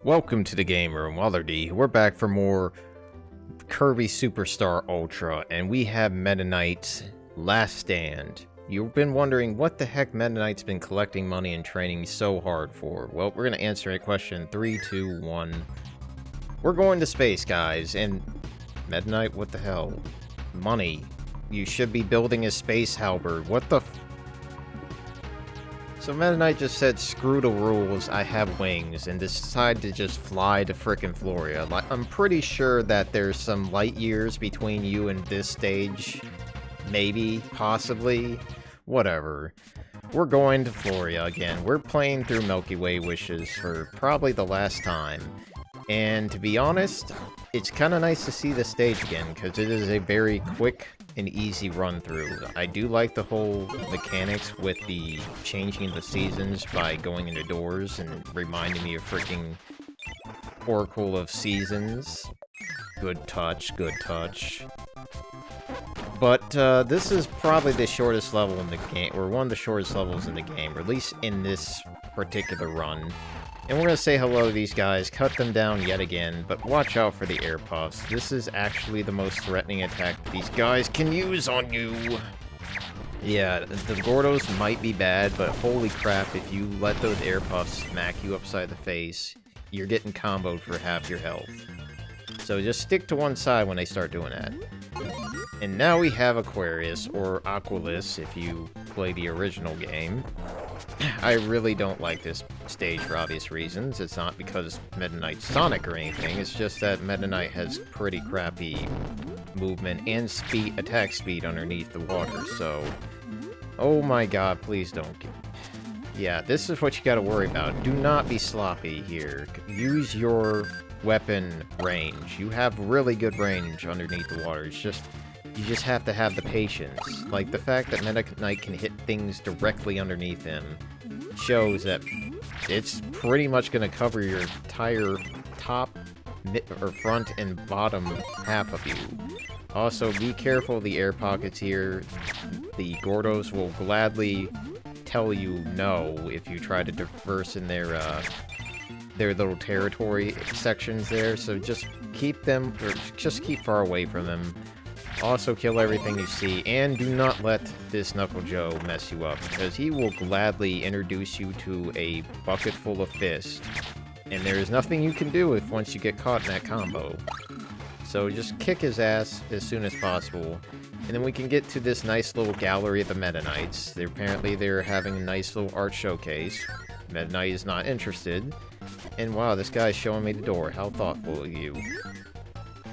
Welcome to the game room, Waddle-D. We're back for more Kirby Superstar Ultra, and we have Meta Knight's Last Stand. You've been wondering what the heck Meta Knight's been collecting money and training so hard for. Well, we're gonna answer it. Question 3, 2, 1. We're going to space, guys, and Meta Knight, what the hell? Money. You should be building a space halberd. What the So Meta Knight just said, screw the rules, I have wings, and decided to just fly to frickin' Floria. Like, I'm pretty sure that there's some light years between you and this stage. Maybe, possibly, whatever. We're going to Floria again. We're playing through Milky Way Wishes for probably the last time. And to be honest, it's kind of nice to see the stage again, because it is a very quick and easy run through. I do like the whole mechanics with the changing the seasons by going into doors and reminding me of freaking Oracle of Seasons. Good touch, good touch. But this is probably the shortest level in the game, or one of the shortest levels in the game, or at least in this particular run. And we're going to say hello to these guys, cut them down yet again, but watch out for the air puffs. This is actually the most threatening attack that these guys can use on you. Yeah, the Gordos might be bad, but holy crap, if you let those air puffs smack you upside the face, you're getting comboed for half your health. So just stick to one side when they start doing that. And now we have Aquarius, or Aquarius if you play the original game. I really don't like this stage for obvious reasons. It's not because Meta Knight's Sonic or anything, it's just that Meta Knight has pretty crappy movement and attack speed underneath the water, so... Oh my god, please don't get... Yeah, this is what you gotta worry about. Do not be sloppy here. Use your weapon range. You have really good range underneath the water. It's just... You just have to have the patience. Like, the fact that Meta Knight can hit things directly underneath him shows that it's pretty much going to cover your entire top, or front, and bottom half of you. Also, be careful of the air pockets here. The Gordos will gladly tell you no if you try to traverse in their little territory sections there, so just keep them, or just keep far away from them. Also kill everything you see, and do not let this Knuckle Joe mess you up, because he will gladly introduce you to a bucket full of fists, and there is nothing you can do if once you get caught in that combo. So just kick his ass as soon as possible, and then we can get to this nice little gallery of the Meta Knights. Apparently they're having a nice little art showcase. Meta Knight is not interested, and wow, this guy's showing me the door. How thoughtful of you.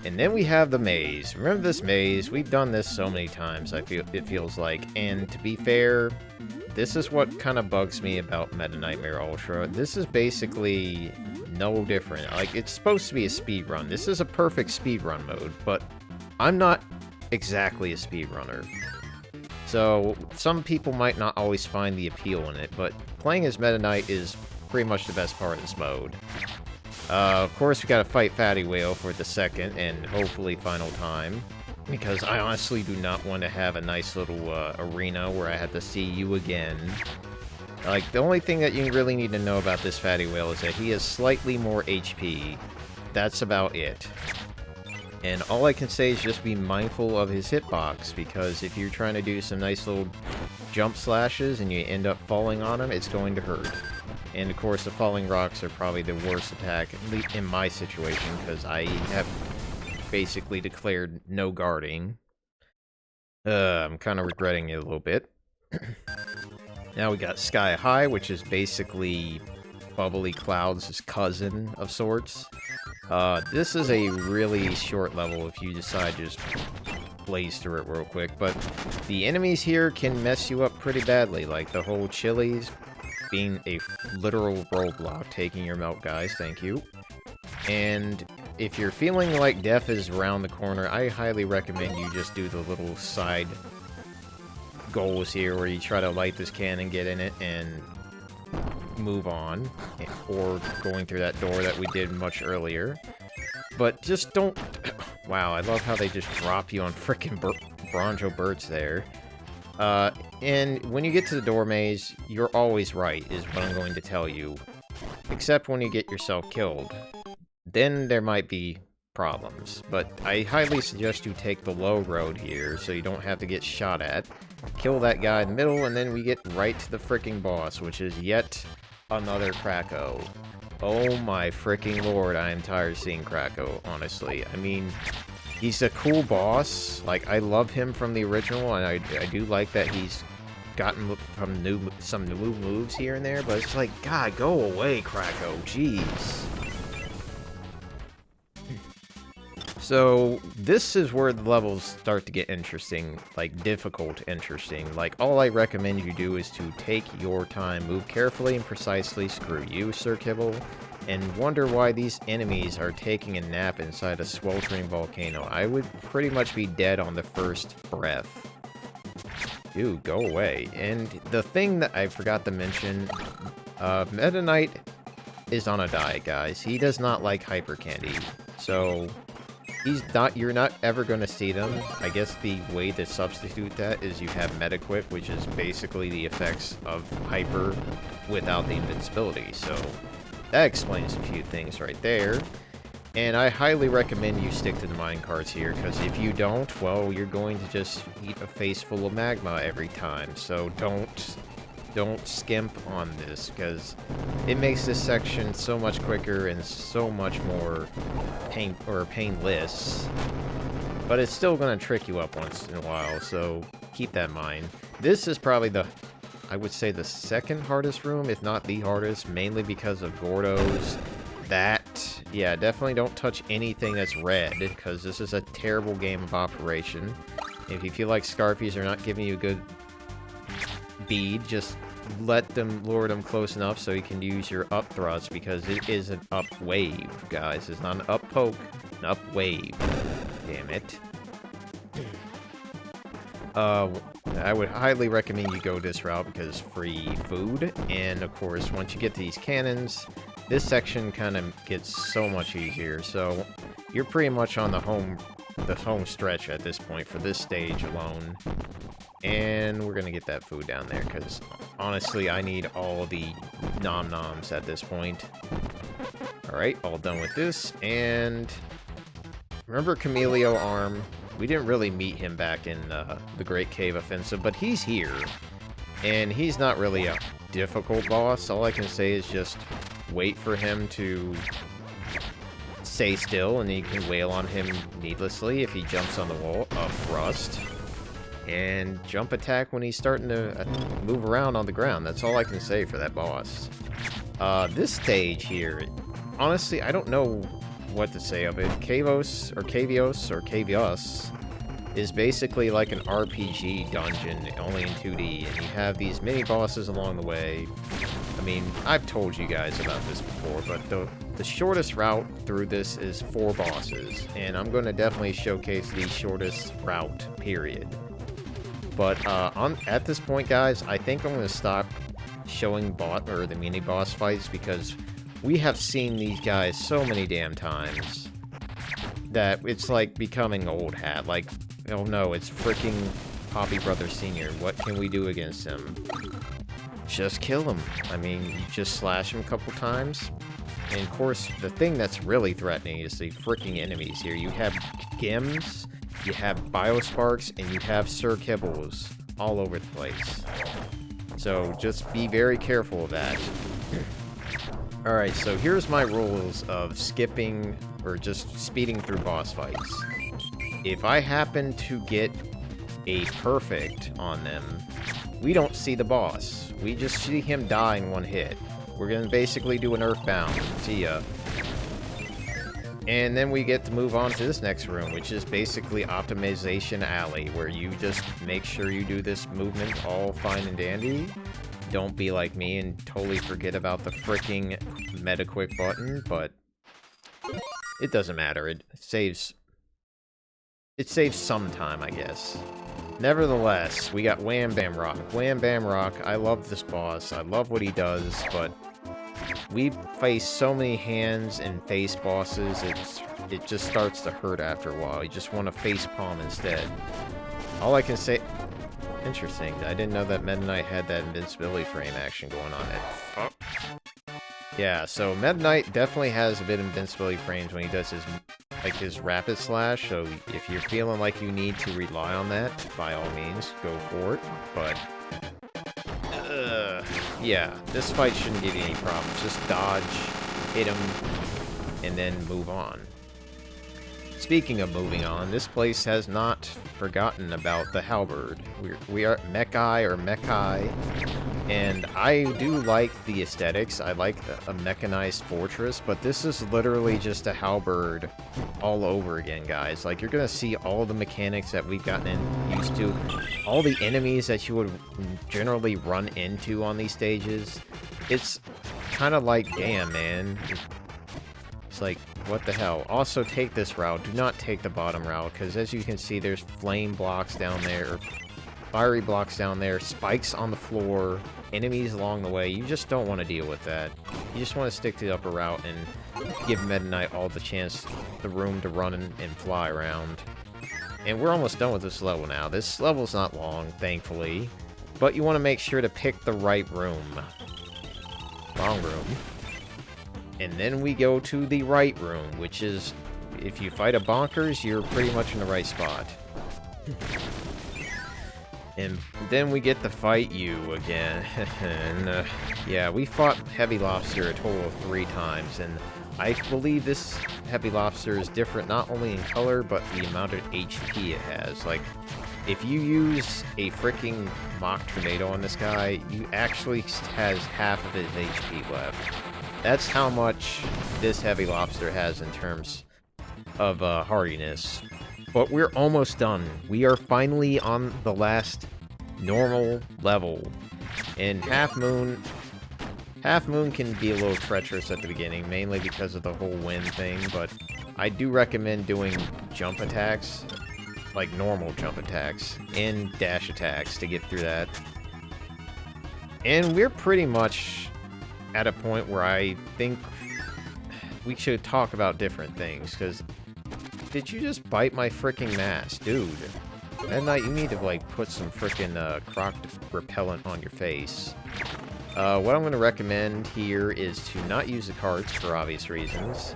And then we have the maze. Remember this maze? We've done this so many times, it feels like. And to be fair, this is what kind of bugs me about Meta Knightmare Ultra. This is basically no different. Like, it's supposed to be a speedrun. This is a perfect speedrun mode, but I'm not exactly a speedrunner. So, some people might not always find the appeal in it, but playing as Meta Knight is pretty much the best part of this mode. Of course, we gotta fight Fatty Whale for the second and hopefully final time, because I honestly do not want to have a nice little arena where I have to see you again. Like, the only thing that you really need to know about this Fatty Whale is that he has slightly more HP. That's about it. And all I can say is just be mindful of his hitbox, because if you're trying to do some nice little jump slashes and you end up falling on him, it's going to hurt. And of course, the falling rocks are probably the worst attack, at least in my situation, because I have basically declared no guarding. I'm kind of regretting it a little bit. Now we got Skyhigh, which is basically Bubbly Cloud's cousin of sorts. This is a really short level if you decide to just blaze through it real quick, but the enemies here can mess you up pretty badly, like the whole chilies being a literal roadblock, taking your milk, guys, thank you. And if you're feeling like death is around the corner, I highly recommend you just do the little side goals here where you try to light this cannon, get in it, and move on, or going through that door that we did much earlier. But just don't... Wow, I love how they just drop you on frickin' Bronjo Birds there. And when you get to the door maze, you're always right, is what I'm going to tell you. Except when you get yourself killed. Then there might be problems. But I highly suggest you take the low road here, so you don't have to get shot at. Kill that guy in the middle, and then we get right to the freaking boss, which is yet another Kracko. Oh my freaking lord, I am tired of seeing Kracko, honestly. I mean, he's a cool boss. Like, I love him from the original, and I do like that he's gotten some new moves here and there, but it's like, God, go away, Kracko. Jeez. So, this is where the levels start to get interesting, like, difficult interesting. Like, all I recommend you do is to take your time, move carefully and precisely, screw you, Sir Kibble, and wonder why these enemies are taking a nap inside a sweltering volcano. I would pretty much be dead on the first breath. Dude, go away. And the thing that I forgot to mention, Meta Knight is on a diet, guys. He does not like hyper candy, so you're not ever going to see them. I guess the way to substitute that is you have Metaquip, which is basically the effects of hyper without the invincibility. So that explains a few things right there. And I highly recommend you stick to the minecarts here, because if you don't, well, you're going to just eat a face full of magma every time. So don't skimp on this, because it makes this section so much quicker and so much more painless. But it's still going to trick you up once in a while, so keep that in mind. This is probably I would say the second hardest room, if not the hardest, mainly because of Gordos. Yeah, definitely don't touch anything that's red, because this is a terrible game of operation. If you feel like Scarfies are not giving you a good bead, just lure them close enough so you can use your up thrust, because it is an up wave, guys. It's not an up poke, an up wave. Damn it. I would highly recommend you go this route because free food, and of course, once you get these cannons, this section kind of gets so much easier. So you're pretty much on the home stretch at this point for this stage alone. And we're gonna get that food down there because honestly, I need all the nom-noms at this point. Alright, all done with this. And remember Camelio Arm? We didn't really meet him back in the Great Cave Offensive, but he's here. And he's not really a difficult boss. All I can say is just wait for him to stay still, and you can wail on him needlessly if he jumps on the wall of rust. And jump attack when he's starting to move around on the ground. That's all I can say for that boss. This stage here, honestly, I don't know what to say of it. Cavius is basically like an RPG dungeon, only in 2D, and you have these mini-bosses along the way. I mean, I've told you guys about this before, but the shortest route through this is 4 bosses, and I'm going to definitely showcase the shortest route, period. But at this point, guys, I think I'm going to stop showing the mini-boss fights, because we have seen these guys so many damn times that it's like becoming old hat. Like, oh no, it's freaking Poppy Brother Sr. What can we do against him? Just kill him. I mean, you just slash him a couple times. And of course, the thing that's really threatening is the freaking enemies here. You have Gims, you have Biosparks, and you have Sir Kibbles all over the place. So just be very careful of that. Alright, so here's my rules of skipping or just speeding through boss fights. If I happen to get a perfect on them, we don't see the boss. We just see him die in one hit. We're gonna basically do an Earthbound. See ya. And then we get to move on to this next room, which is basically Optimization Alley, where you just make sure you do this movement all fine and dandy. Don't be like me and totally forget about the freaking Metaquick button, but it doesn't matter. It saves some time, I guess. Nevertheless, we got Wham Bam Rock. Wham Bam Rock, I love this boss. I love what he does, but we've faced so many hands and face bosses, it just starts to hurt after a while. You just want to face palm instead. All I can say... Interesting. I didn't know that Meta Knight had that invincibility frame action going on. Fuck. Yeah, so Meta Knight definitely has a bit of invincibility frames when he does his rapid slash, so if you're feeling like you need to rely on that, by all means, go for it, but... yeah, this fight shouldn't give you any problems. Just dodge, hit him, and then move on. Speaking of moving on, this place has not forgotten about the halberd. We are Mekkai, and I do like the aesthetics. I like a mechanized fortress, but this is literally just a halberd all over again, guys. Like, you're gonna see all the mechanics that we've gotten used to, all the enemies that you would generally run into on these stages. It's kind of like, damn, man. It's like, what the hell? Also, take this route. Do not take the bottom route, because as you can see, there's flame blocks down there, or fiery blocks down there, spikes on the floor, enemies along the way. You just don't want to deal with that. You just want to stick to the upper route and give Meta Knight all the room to run and fly around. And we're almost done with this level now. This level's not long, thankfully, but you want to make sure to pick the right room. Wrong room. And then we go to the right room, which is, if you fight a bonkers, you're pretty much in the right spot. And then we get to fight you again. And, yeah, we fought Heavy Lobster a total of 3 times, and I believe this Heavy Lobster is different not only in color, but the amount of HP it has. Like, if you use a freaking Mach Tornado on this guy, you actually has half of his HP left. That's how much this Heavy Lobster has in terms of hardiness. But we're almost done. We are finally on the last normal level. And Halfmoon can be a little treacherous at the beginning, mainly because of the whole wind thing, but I do recommend doing jump attacks, like normal jump attacks, and dash attacks to get through that. And we're pretty much at a point where I think we should talk about different things, because did you just bite my freaking mask? Dude, Meta Knight, you need to, like, put some freaking croc repellent on your face. What I'm going to recommend here is to not use the cards for obvious reasons.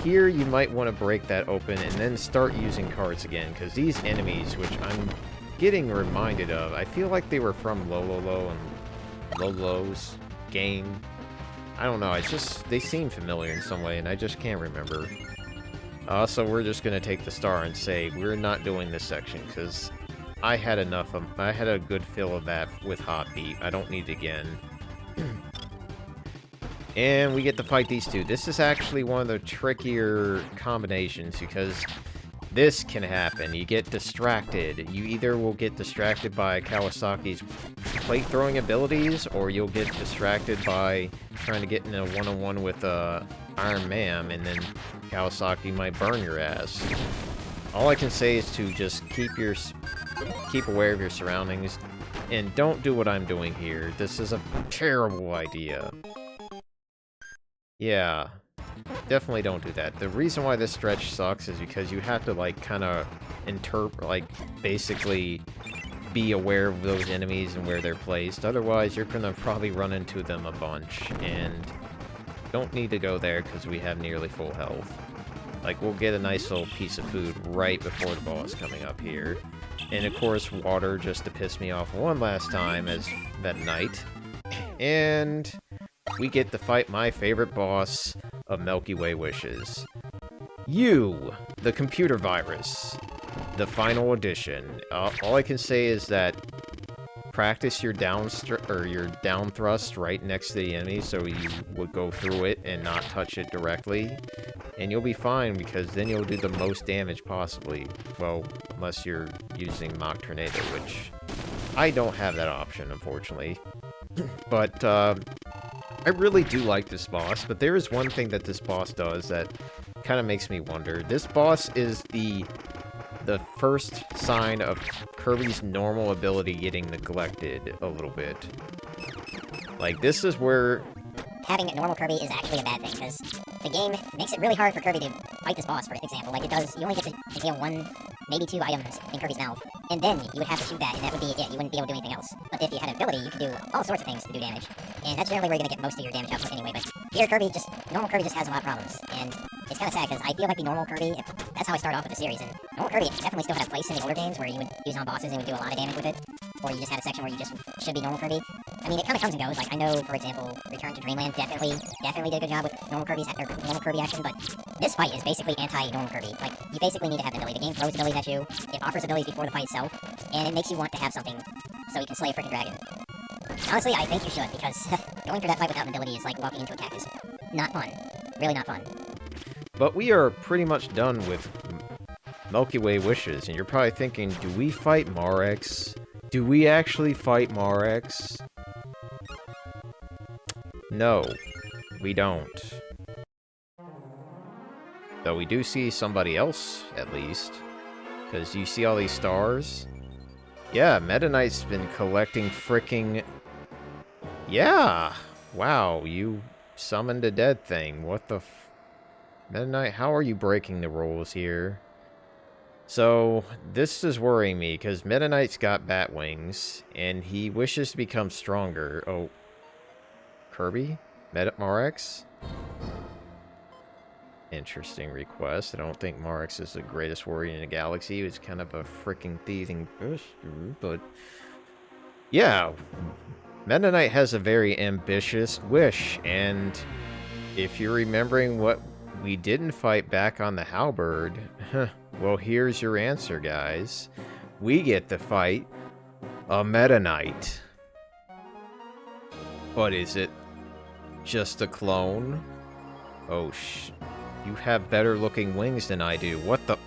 Here, you might want to break that open and then start using cards again, because these enemies, which I'm getting reminded of, I feel like they were from Lololo and Lolo's game. I don't know, they seem familiar in some way, and I just can't remember. So we're just gonna take the star and say we're not doing this section, because I had a good fill of that with Hotbeat. I don't need it again. And we get to fight these two. This is actually one of the trickier combinations, because this can happen. You get distracted. You either will get distracted by Kawasaki's plate throwing abilities, or you'll get distracted by trying to get in a one-on-one with Iron Man, and then Kawasaki might burn your ass. All I can say is to just keep aware of your surroundings, and don't do what I'm doing here. This is a terrible idea. Yeah, definitely don't do that. The reason why this stretch sucks is because you have to, like, kind of basically be aware of those enemies and where they're placed. Otherwise, you're gonna probably run into them a bunch, and don't need to go there because we have nearly full health. Like, we'll get a nice little piece of food right before the boss coming up here. And, of course, water just to piss me off one last time as Meta Knight. And we get to fight my favorite boss of Milky Way Wishes. You, the computer virus. The final edition. All I can say is that practice your down thrust right next to the enemy so you would go through it and not touch it directly. And you'll be fine, because then you'll do the most damage possibly. Well, unless you're using Mach Tornado, which I don't have that option, unfortunately. But I really do like this boss, but there is one thing that this boss does that kind of makes me wonder. This boss is the first sign of Kirby's normal ability getting neglected a little bit. Like, this is where having a normal Kirby is actually a bad thing, because the game makes it really hard for Kirby to fight this boss, for example. Like, it does, you only get to heal 1, maybe 2 items in Kirby's mouth, and then you would have to shoot that, and that would be it. You wouldn't be able to do anything else. But if you had an ability, you could do all sorts of things to do damage, and that's generally where you're going to get most of your damage output anyway. But here normal Kirby just has a lot of problems, and it's kind of sad, because I feel like the normal Kirby, that's how I started off with the series, and normal Kirby definitely still had a place in the older games where you would use on bosses and would do a lot of damage with it, or you just had a section where you just should be normal Kirby. I mean, it kind of comes and goes. Like, I know, for example, Return to Dreamland definitely did a good job with normal Kirby action, but this fight is basically anti-normal Kirby. Like, you basically need to have an ability. The game throws abilities at you, it offers abilities before the fight itself, and it makes you want to have something so you can slay a freaking dragon. Honestly, I think you should, because going through that fight without an ability is like walking into a cactus. Not fun. Really not fun. But we are pretty much done with Milky Way Wishes, and you're probably thinking, do we fight Marex? Do we actually fight Marex? No, we don't. Though we do see somebody else, at least. Because you see all these stars? Yeah, Meta Knight's been collecting fricking... Yeah! Wow, you summoned a dead thing. What the f... Meta Knight, how are you breaking the rules here? So, this is worrying me, because Meta Knight's got bat wings, and he wishes to become stronger. Oh. Kirby? Marex? Interesting request. I don't think Marex is the greatest warrior in the galaxy. He's kind of a freaking thieving bastard, but... Yeah. Meta Knight has a very ambitious wish, and if you're remembering what we didn't fight back on the halberd, well, here's your answer, guys. We get to fight a Meta Knight. But is it just a clone? Oh, you have better looking wings than I do. What the...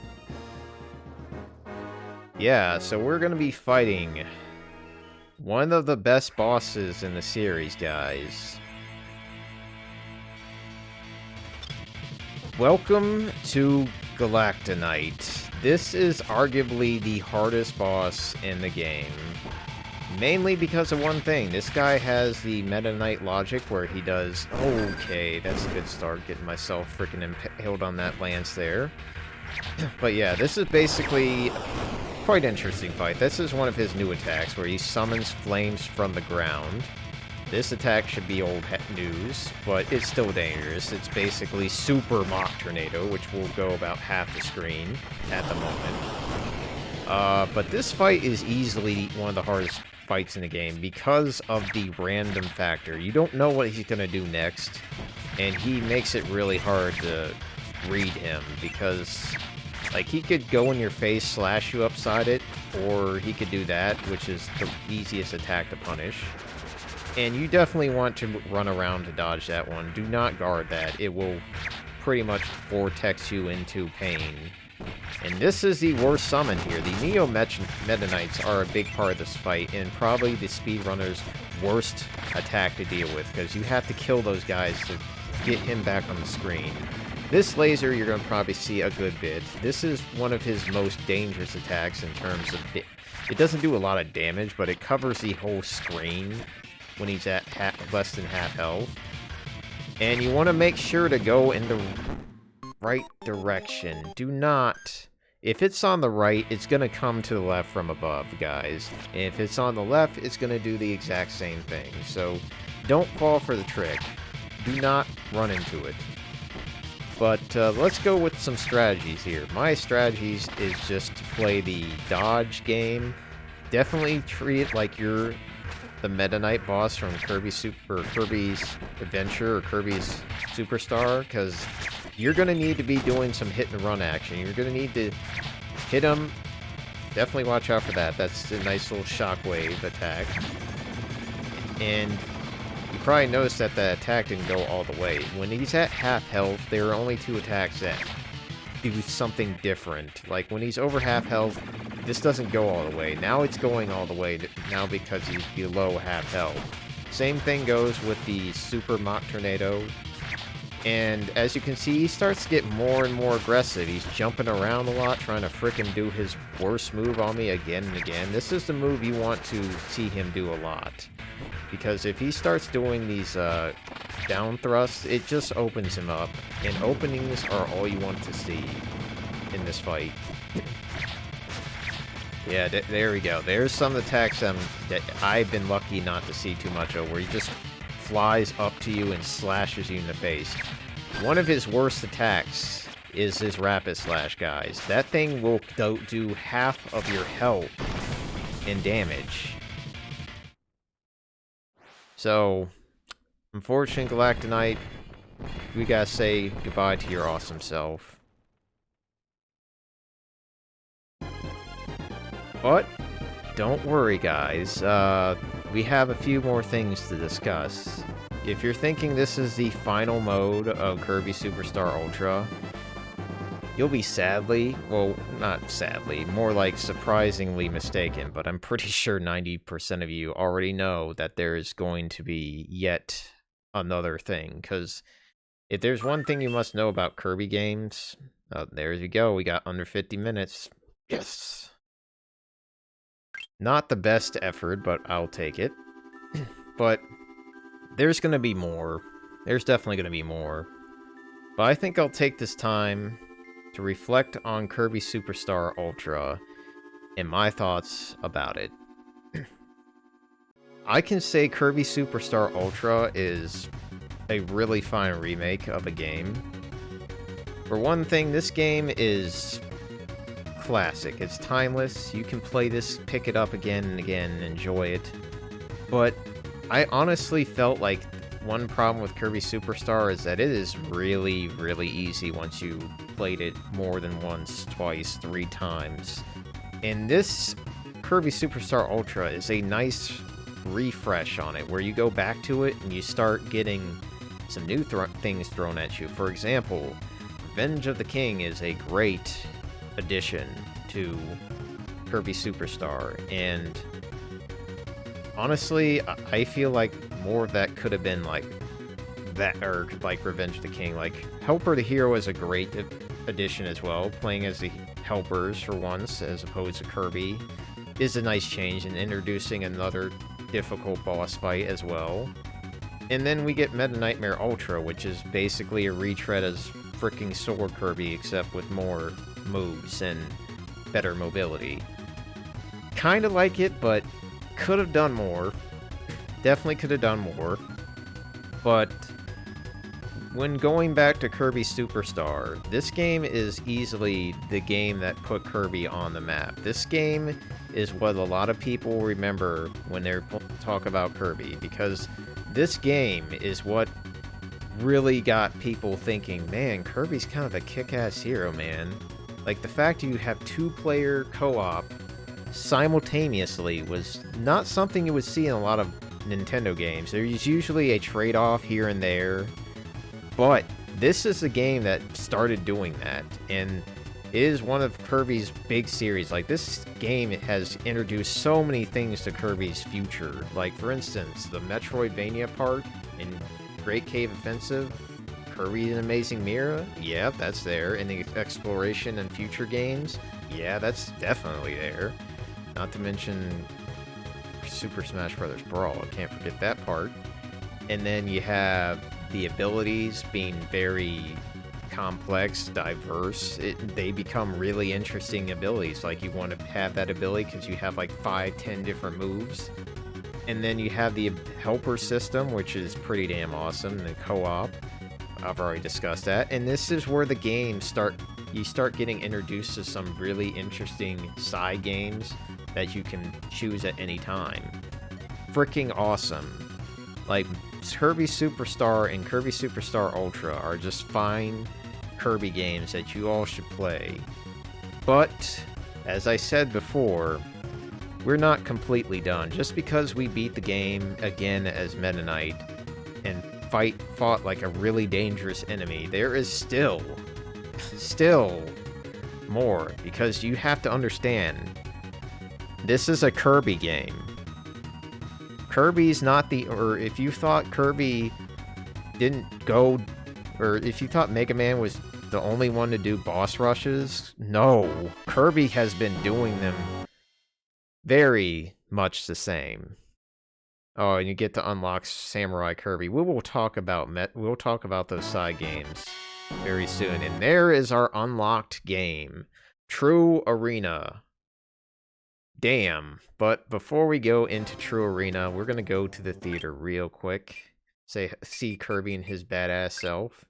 Yeah, so we're gonna be fighting one of the best bosses in the series, guys. Welcome to Galactanite. This is arguably the hardest boss in the game. Mainly because of one thing. This guy has the Meta Knight logic where he does... Okay, that's a good start, getting myself freaking impaled on that lance there. But yeah, this is basically quite interesting fight. This is one of his new attacks where he summons flames from the ground. This attack should be old news, but it's still dangerous. It's basically Super Mach Tornado, which will go about half the screen at the moment. But this fight is easily one of the hardest fights in the game because of the random factor. You don't know what he's going to do next, and he makes it really hard to read him because, like, he could go in your face, slash you upside it, or he could do that, which is the easiest attack to punish. And you definitely want to run around to dodge that one. Do not guard that. It will pretty much vortex you into pain. And this is the worst summon here. The Neo Meta Knights are a big part of this fight, and probably the speedrunner's worst attack to deal with, because you have to kill those guys to get him back on the screen. This laser you're going to probably see a good bit. This is one of his most dangerous attacks in terms of... It doesn't do a lot of damage, but it covers the whole screen when he's at less than half health. And you want to make sure to go in the right direction. Do not... If it's on the right, it's going to come to the left from above, guys. And if it's on the left, it's going to do the exact same thing. So, don't fall for the trick. Do not run into it. But let's go with some strategies here. My strategies is just to play the dodge game. Definitely treat it like you're the Meta Knight boss from Kirby's Adventure or Kirby's Superstar, because you're going to need to be doing some hit and run action. You're going to need to hit him. Definitely watch out for that. That's a nice little shockwave attack. And you probably noticed that the attack didn't go all the way. When he's at half health, there are only two attacks that do something different. Like when he's over half health, this doesn't go all the way. Now it's going all the way now because he's below half health. Same thing goes with the Super Mach Tornado. And as you can see, he starts to get more and more aggressive. He's jumping around a lot, trying to frickin' do his worst move on me again and again. This is the move you want to see him do a lot. Because if he starts doing these down thrusts, it just opens him up. And openings are all you want to see in this fight. Yeah, there we go. There's some attacks that I've been lucky not to see too much of, where he just flies up to you and slashes you in the face. One of his worst attacks is his Rapid Slash, guys. That thing will do half of your health in damage. So, unfortunately, Galactanite, we gotta say goodbye to your awesome self. But, don't worry, guys. We have a few more things to discuss. If you're thinking this is the final mode of Kirby Superstar Ultra, you'll be sadly, well, not sadly, more like surprisingly mistaken, but I'm pretty sure 90% of you already know that there is going to be yet another thing, because if there's one thing you must know about Kirby games, there you go, we got under 50 minutes. Yes! Not the best effort, but I'll take it. But there's gonna be more. There's definitely gonna be more. But I think I'll take this time to reflect on Kirby Superstar Ultra and my thoughts about it. I can say Kirby Superstar Ultra is a really fine remake of a game. For one thing, this game is classic. It's timeless. You can play this, pick it up again and again, and enjoy it. But I honestly felt like one problem with Kirby Superstar is that it is really, really easy once you played it more than once, twice, 3 times. And this Kirby Superstar Ultra is a nice refresh on it, where you go back to it and you start getting some new things thrown at you. For example, Revenge of the King is a great addition to Kirby Superstar, and honestly, I feel like more of that could have been like that, or like Revenge of the King. Like, Helper the Hero is a great addition as well. Playing as the Helpers for once, as opposed to Kirby, is a nice change, and introducing another difficult boss fight as well. And then we get Meta Knightmare Ultra, which is basically a retread as freaking Sword Kirby, except with more moves and better mobility. Kinda like it, but could have done more. Definitely could have done more. But when going back to Kirby Superstar, this game is easily the game that put Kirby on the map. This game is what a lot of people remember when they talk about Kirby, because this game is what really got people thinking, man, Kirby's kind of a kick-ass hero, man. Like, the fact you have 2-player co-op simultaneously was not something you would see in a lot of Nintendo games. There's usually a trade-off here and there, but this is a game that started doing that, and it is one of Kirby's big series. Like, this game has introduced so many things to Kirby's future. Like, for instance, the Metroidvania part in Great Cave Offensive, Kirby and Amazing Mirror, yeah, that's there. In the exploration and future games, yeah, that's definitely there. Not to mention Super Smash Bros. Brawl, I can't forget that part. And then you have the abilities being very complex, diverse. They become really interesting abilities. Like, you want to have that ability because you have like 5-10 different moves. And then you have the helper system, which is pretty damn awesome. The co-op, I've already discussed that. And this is where the games you start getting introduced to some really interesting side games that you can choose at any time. Freaking awesome. Like, Kirby Superstar and Kirby Superstar Ultra are just fine Kirby games that you all should play. But, as I said before, we're not completely done. Just because we beat the game again as Meta Knight and fought like a really dangerous enemy, there is still more, because you have to understand, this is a Kirby game. Kirby's not or if you thought Kirby didn't go, or if you thought Mega Man was the only one to do boss rushes, no. Kirby has been doing them very much the same. Oh, and you get to unlock Samurai Kirby. We'll talk about those side games very soon. And there is our unlocked game, True Arena. Damn. But before we go into True Arena, we're going to go to the theater real quick. See Kirby and his badass self.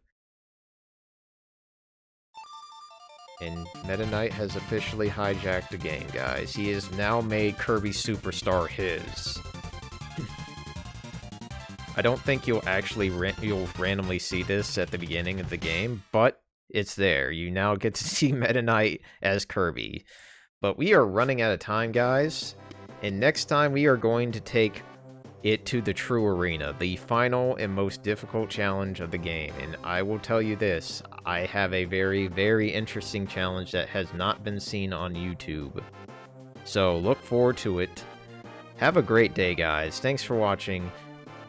And Meta Knight has officially hijacked the game, guys. He has now made Kirby Superstar his. I don't think you'll actually randomly see this at the beginning of the game, but it's there. You now get to see Meta Knight as Kirby. But we are running out of time, guys. And next time we are going to take it to the true arena, the final and most difficult challenge of the game. And I will tell you this, I have a very, very interesting challenge that has not been seen on YouTube. So look forward to it. Have a great day, guys. Thanks for watching,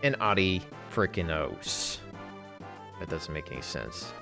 and adi frickin' os. That doesn't make any sense.